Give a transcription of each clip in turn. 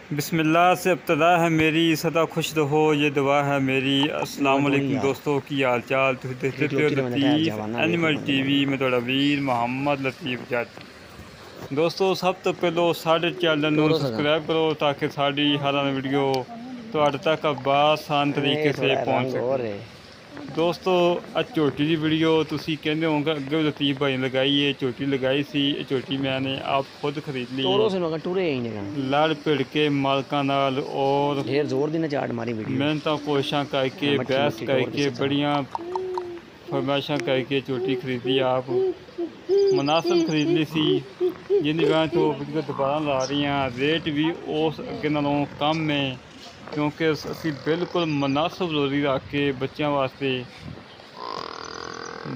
बिस्मिल्लाह से इब्तदा है मेरी, सदा खुश रहो ये दुआ है मेरी। अस्सलाम वालेकुम दोस्तों, की हाल चाल? तुम देखते हो लतीफ़ एनिमल टीवी में थोड़ा वीर मोहम्मद लतीफ़ जट। दोस्तों सब तो पहलो साढ़े चैनल ਨੂੰ सब्सक्राइब करो ताकि साड़ी हर वीडियो ਤੁਹਾਡੇ तक आसान तरीके से पहुँच सके। दोस्तों आ झोटी की वीडियो तुसी कहते होंगे अगे लतीफ़ भाई ने लगाई है, झोटी लगाई सी। झोटी मैंने आप खुद खरीद ली है लड़ भिड़ के मालकां नाल और मेहनत कोशिशों करके बहस करके बड़िया फरमाइशा करके झोटी खरीदी। आप मुनासिब खरीद ली सी जिन्हें वजह तो वीडियो दोबारा ला रही हैं। रेट भी उस अगे नालों कम है क्योंकि असी बिल्कुल मुनासिब रोज़ी रख के बच्चों वास्ते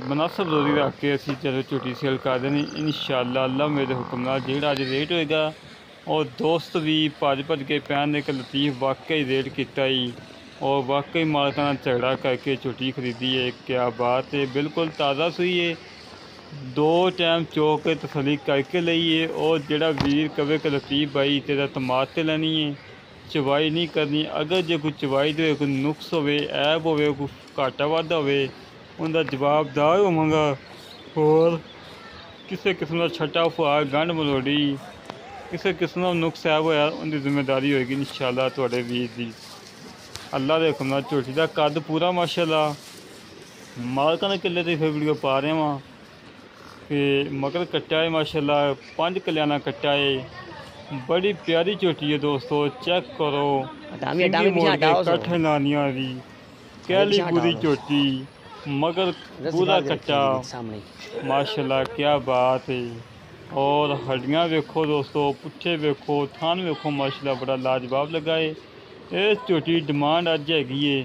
मुनासिब रोज़ी रख के असी चलो झोटी सेल कर देनी इंशाअल्लाह। अल्लाह मेरे हुक्म नाल जिहड़ा अज रेट होएगा और दोस्त भी भज भज के पैन कि लतीफ़ वाकई रेट किया ही और वाकई मालकां नाल झगड़ा करके झोटी खरीदी है। क्या बात है, बिल्कुल ताज़ा सूई है, 2 टाइम चो के तसली करके ली है। और जिहड़ा वीर कवे कि लतीफ़ भाई तेरा तमाद ते लैनी है, चवाई नहीं करनी। अगर जो कोई चवाई दे कोई नुक्स हो ऐब हो कोई घाटा वाधा हो उनका जवाबदार होवांगा। और किसी किस्म का छट्टा फुआर गंढ मलोड़ी किसी किस्म का नुक्स ऐब होया उनकी जिम्मेदारी होएगी इंशाअल्लाह तुहाडे वीर दी। अल्लाह दे हुक्म नाल झोटी दा कद पूरा माशाअल्लाह मालकां दे किले ते फिर वीडियो पा रहे वां कि मगर कट्टा है माशाअल्लाह 5 किलियां कट्टा है। बड़ी प्यारी झोटी है दोस्तों, चेक करो कठ नानिया भी कैली पूरी झोटी मगर पूरा कट्टा माशाल्लाह क्या बात है। और हड्डियाँ वेखो दोस्तों, पुट्ठे वेखो, थान वेखो माशाल्लाह बड़ा लाजवाब लगा है। इस झोटी डिमांड अज हैगी है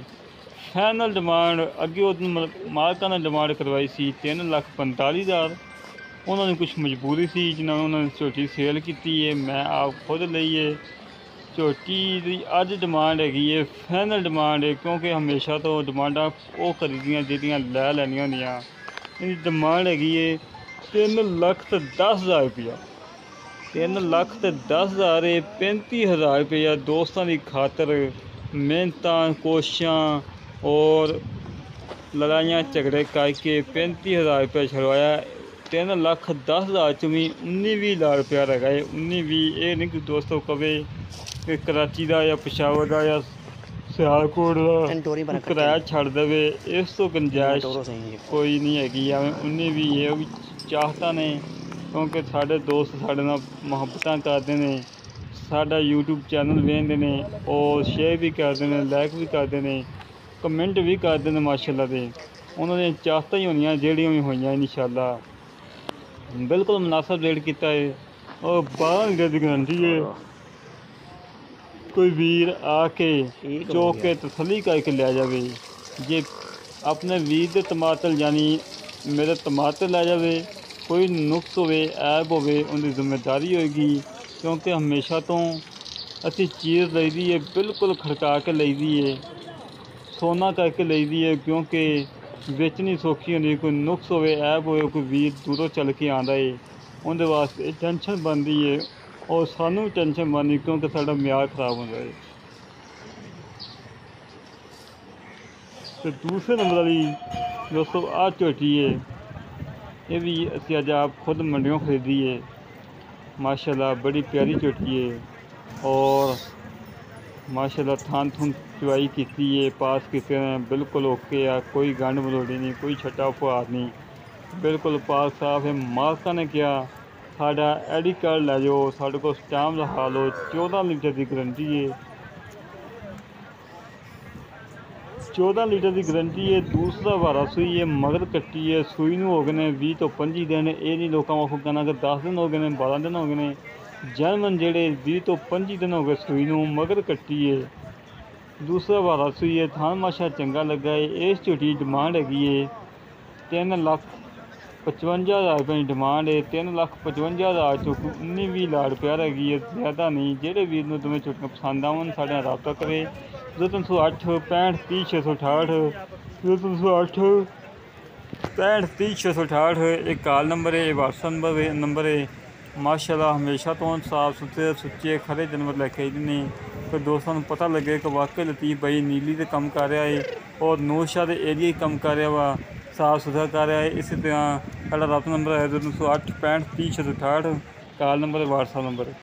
फाइनल डिमांड अगे मालकां ने डिमांड करवाई सी 3,45,000। उन्होंने कुछ मजबूरी सी जिन्होंने उन्होंने झोटी सेल की है, मैं आप खुद ली है। झोटी की अज डिमांड हैगी है फाइनल डिमांड है क्योंकि हमेशा तो डिमांडा वो करी जिहड़ियां लै लैनियां होंदियां। इनकी डिमांड हैगी है 3,10,000 रुपया। 3,10,000 35,000 रुपया दोस्तों की खातर मेहनत कोशिशां और लड़ाइयाँ झगड़े करके 35,000 रुपया छड़वाया। 3,10,000 च भी 19-20 लाख रुपया रहा है। 19-20 ये नहीं कि दोस्तों कवे कि कराची का या पेशावर का या सियालकोट का किराया छड़ दे, इस तो गुंजाइश कोई नहीं हैगी। 19-20 ये भी चाहता ने क्योंकि साढ़े दोस्त साढ़े नाल मुहब्बतां करते हैं, साडा यूट्यूब चैनल वेखते हैं और शेयर भी करते हैं, लाइक भी करते हैं, कमेंट भी करते हैं माशाअल्लाह दे। उन्होंने चाहता ही होनियां जिहड़ियां भी होइयां इंशाअल्लाह। बिल्कुल मुनासिब रेट किया है और 12 लीटर की गारंटी है। कोई वीर आके चौक के तसली करके लै जाए, जे अपने वीर के तमातल यानी मेरे तमातल लै जाए, कोई नुक्स हो ऐब हो उनकी जिम्मेदारी होएगी क्योंकि हमेशा तो असी चीज़ लईदी है बिल्कुल खड़का के लईदी है, सोना करके लईदी है क्योंकि बेचनी सौखी होंगी। कोई नुक्स हो ऐब हो कोई वीर दूरों चल के आता है उनके वास्ते टेंशन बनती है और सानू भी टेंशन बनती क्योंकि साडा म्यार खराब होता है। तो दूसरे नंबर वाली दोस्तों आ झोटी है, ये भी असी अज आप खुद मंडियों खरीदी है माशाल्लाह। बड़ी प्यारी झोटी है और माशाल्लाह थान थून चवाई की है, पास किते हैं बिल्कुल ओके आ, कोई गंढ मलोड़ी नहीं, कोई छट्टा फुहार नहीं, बिल्कुल पास साफ है। मालका ने क्या साडा आई डी कार्ड लै जाओ, साढ़े को स्टाम्प लखा लो। 14 लीटर की गारंटी है, 14 लीटर की गारंटी है। दूसरा वारा सूई है मगर कट्टी है, सूई नूं हो गए ने 20 तो 25 दिन। ये नहीं लोगों वाखों कहना कि 10 दिन हो गए हैं 12 दिन हो गए हैं, जन्मन जेड़े 20 तो 25 दिन हो गए सूई नूं मगर कट्टी है। दूसरा वारा सूई है, थान माशा चंगा लगा है। इस झोटी डिमांड हैगी है 3,55,000 रुपये की डिमांड है। 3,55,000 चो 19-20 लाख रुपया रही है, ज़्यादा नहीं। जेड़े वीर नूं तुम्हें झोटियां पसंद आवन साढ़े नाल राबता करे 0308 65 30 668 0308 65 30 668 एक कॉल नंबर है, व्हाट्सअप नंबर है। ਮਾਸ਼ਾਅੱਲਾ ਹਮੇਸ਼ਾ ਤੋਂ ਸਾਫ ਸੁਥਰੇ ਸੁੱਚੇ ਖਰੇ ਜਾਨਵਰ ਲੈ ਕੇ ਆਈਦੇ ਨੇ। ਫਿਰ ਦੋਸਤਾਂ ਨੂੰ ਪਤਾ ਲੱਗੇ ਕਿ ਵਾਕਈ ਲਤੀਫ ਬਾਈ ਨੀਲੀ 'ਤੇ ਕੰਮ ਕਰ ਰਿਹਾ ਹੈ ਔਰ ਨੂਰਸ਼ਾਹ ਦੇ ਏਰੀਆ ਹੀ ਕੰਮ ਕਰ ਰਿਹਾ ਵਾ, ਸਾਫ ਸੁਥਰਾ ਕਰ ਰਿਹਾ ਹੈ। ਇਸੇ ਤਰ੍ਹਾਂ ਸਾਡਾ ਰਾਬਤਾ ਨੰਬਰ ਹੈ 0908 65 30 668, ਕਾਲ ਨੰਬਰ, WhatsApp ਨੰਬਰ।